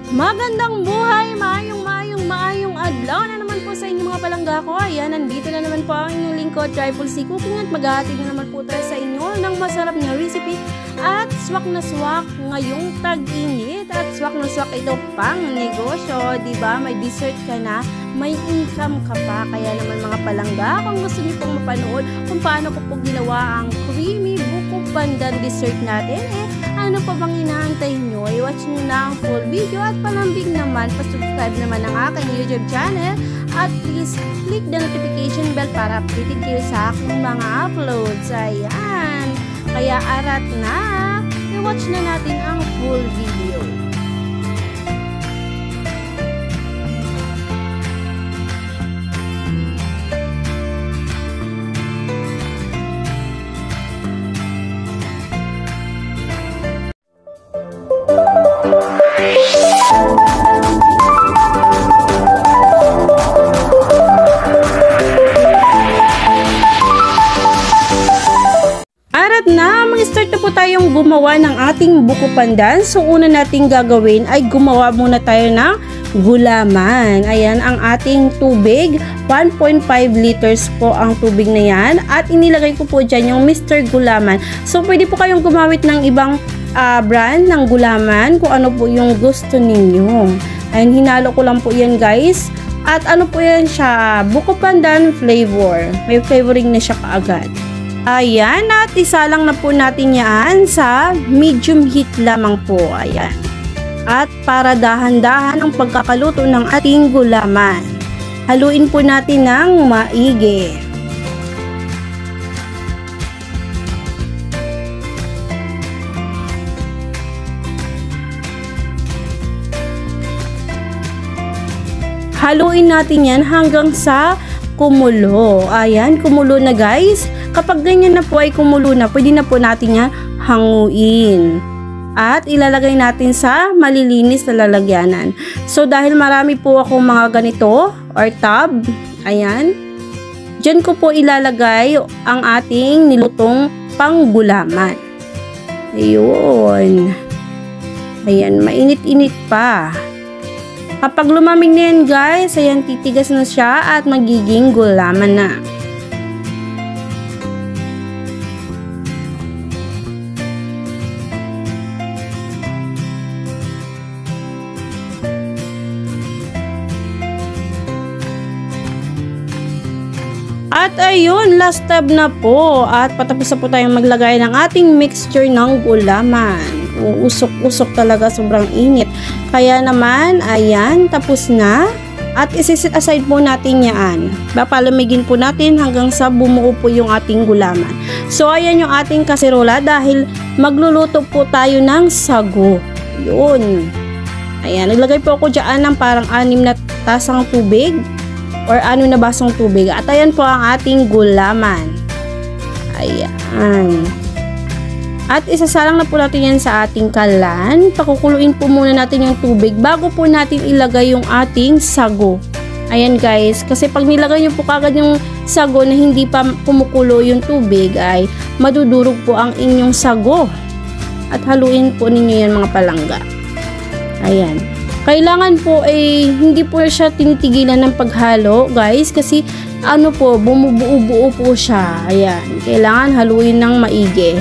Magandang buhay, maayong adlaw na naman po sa inyong mga palangga ko. Ayan, nandito na naman po ang inyong lingkod, Triple C Cooking, at maghahatid na naman po tayo sa inyo ng masarap na recipe at swak na swak ngayong tag-init at swak na swak ito pang negosyo, diba? May dessert ka na, may income ka pa. Kaya naman mga palangga, kung gusto niyo pong mapanood kung paano ko po ginawa ang creamy buko pandan dessert natin, ano pa bang inaantay nyo? I-watch nyo na ang full video at palambing naman, pa-subscribe naman ang aking YouTube channel at please click the notification bell para updated kayo sa aking mga uploads. Ayan, kaya arat na, i-watch na natin ang full video. Mag-start na po tayong gumawa ng ating buko pandan. So, una nating gagawin ay gumawa muna tayo ng gulaman. Ayan, ang ating tubig. 1.5 liters po ang tubig na yan. At inilagay ko po dyan yung Mr. Gulaman. So, pwede po kayong gumamit ng ibang brand ng gulaman kung ano po yung gusto ninyo. Ayan, hinalo ko lang po yan guys. At ano po yan siya? Buko pandan flavor. May flavoring na siya kaagad. Ayan, at isa lang na po natin yan sa medium heat lamang po. Ayan. At para dahan-dahan ang pagkakaluto ng ating gulaman, haluin po natin ng maigi. Haluin natin yan hanggang sa kumulo. Ayan, kumulo na guys. Kapag ganyan na po ay kumulo na, pwede na po natin yan hanguin. At ilalagay natin sa malilinis na lalagyanan. So, dahil marami po akong mga ganito or tub, ayan, dyan ko po ilalagay ang ating nilutong panggulaman. Ayun. Ayan, mainit-init pa. Kapag lumamig na yan guys, ayan, titigas na siya at magiging gulaman na. At ayun, last step na po. At patapos na po tayong maglagay ng ating mixture ng gulaman. Usok-usok talaga, sobrang init. Kaya naman, ayan, tapos na. At isisit aside po natin yan. Papalamigin po natin hanggang sa bumuo po yung ating gulaman. So, ayan yung ating kaserola dahil magluluto po tayo ng sago. Yun. Ayan, naglagay po ako dyan ng parang 6 na tasang tubig. Or 6 na basong tubig. At ayan po ang ating gulaman. Ayan. At isasalang na po natin yan sa ating kalan. Pakukuluin po muna natin yung tubig bago po natin ilagay yung ating sago. Ayan guys. Kasi pag nilagay nyo po kagad yung sago na hindi pa kumukulo yung tubig ay madudurog po ang inyong sago. At haluin po ninyo yan mga palangga. Ayan. Kailangan po ay hindi po siya tinitigilan ng paghalo guys kasi ano po, bumubuo-buo po siya. Ayan, kailangan haluin ng maigi.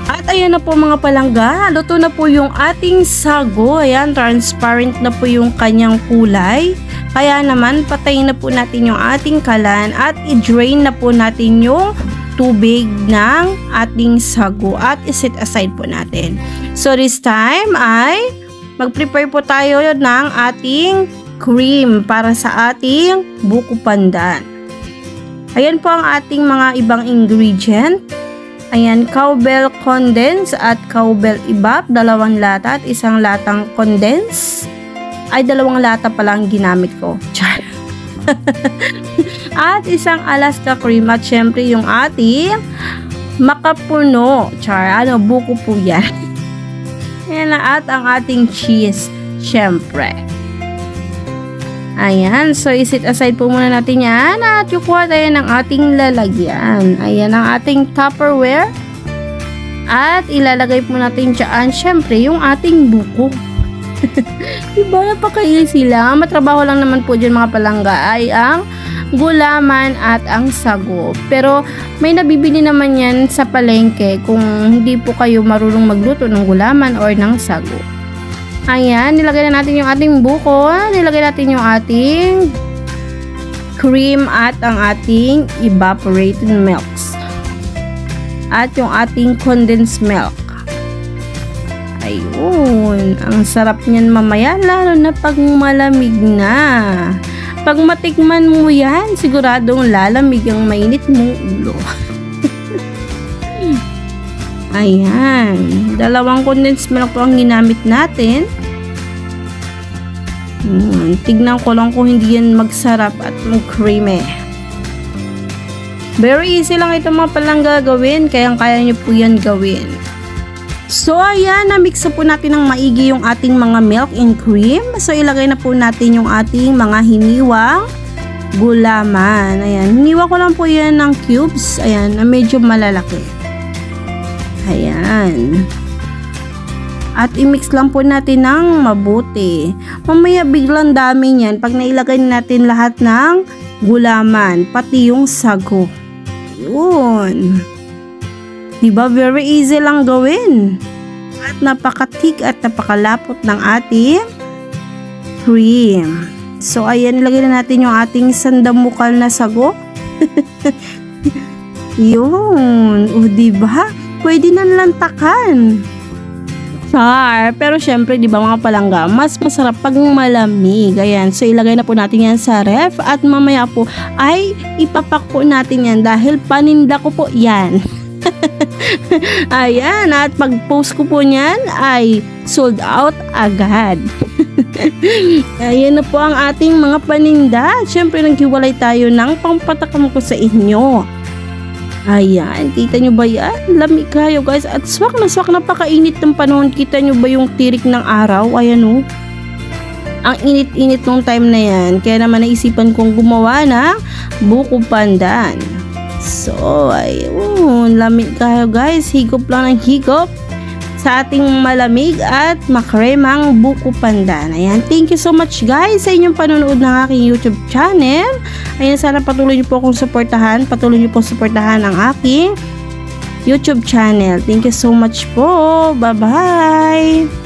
At ayan na po mga palangga, luto na po yung ating sago. Ayan, transparent na po yung kanyang kulay. Kaya naman, patayin na po natin yung ating kalan at i-drain na po natin yung tubig ng ating sago at iset aside po natin. So this time ay mag-prepare po tayo ng ating cream para sa ating buko pandan. Ayan po ang ating mga ibang ingredient. Ayan, cowbell condense at cowbell ibap, 2 lata at 1 latang condense. Ay, 2 lata pala ang ginamit ko. Char. At 1 Alaska cream at syempre yung ating makapuno. Char, buko po yan. Ayan na, at ang ating cheese, syempre. Ayan, so isit aside po muna natin yan at yukuha tayo ng ating lalagyan. Ayan ang ating Tupperware. At ilalagay po natin dyan, syempre, yung ating buko. Diba, napaka-easy lang. Matrabaho lang naman po dyan mga palangga ay ang gulaman at ang sago. Pero may nabibili naman yan sa palengke kung hindi po kayo marunong magluto ng gulaman or ng sago. Ayan, nilagay na natin yung ating buko, nilagay natin yung ating cream at ang ating evaporated milks. At yung ating condensed milk. Ayun, ang sarap niyan mamaya, lalo na pag malamig na. Pag matikman mo yan, siguradong lalamig ang mainit mong ulo. Ayan, 2 condensed milk po ang ginamit natin. Tignan ko lang kung hindi yan magsarap at creamy. Very easy lang ito mga palangga gawin, kaya nyo po yan gawin. So ayan, na-mix po natin ng maigi yung ating mga milk and cream. So ilagay na po natin yung ating mga hiniwang gulaman. Ayan, hiniwa ko lang po yan ng cubes. Ayan, na medyo malalaki. Ayan. At i-mix lang po natin ng mabuti. Mamaya biglang dami niyan pag nailagay natin lahat ng gulaman, pati yung sago. Yun. Diba? Very easy lang gawin. At napakatik at napakalapot ng ating cream. So, ayan, ilagay na natin yung ating sandamukal na sago. Yun. O, diba? Pwede na lantakan. Pero syempre, di ba mga palangga, mas masarap pag malamig. Ayan, so ilagay na po natin yan sa ref at mamaya po ay ipapak po natin yan dahil paninda ko po yan. Ayan, at pag post ko po niyan ay sold out agad. Ayan na po ang ating mga paninda. Syempre, naghiwalay tayo ng pampatakam ko sa inyo. Ayan, kita nyo ba yan? Lamig kayo guys. At swak, napakainit ng panahon. Kita nyo ba yung tirik ng araw? Ayan o. Ang init-init nung time na yan. Kaya naman naisipan kong gumawa ng buko pandan. So, ayun. Lamig kayo guys. Higop lang ng higop sa ating malamig at makremang buko pandan. Ayan, thank you so much guys sa inyong panonood ng aking YouTube channel. Ayan, sana patuloy niyo po akong suportahan. Patuloy niyo po suportahan ang aking YouTube channel. Thank you so much po. Bye-bye!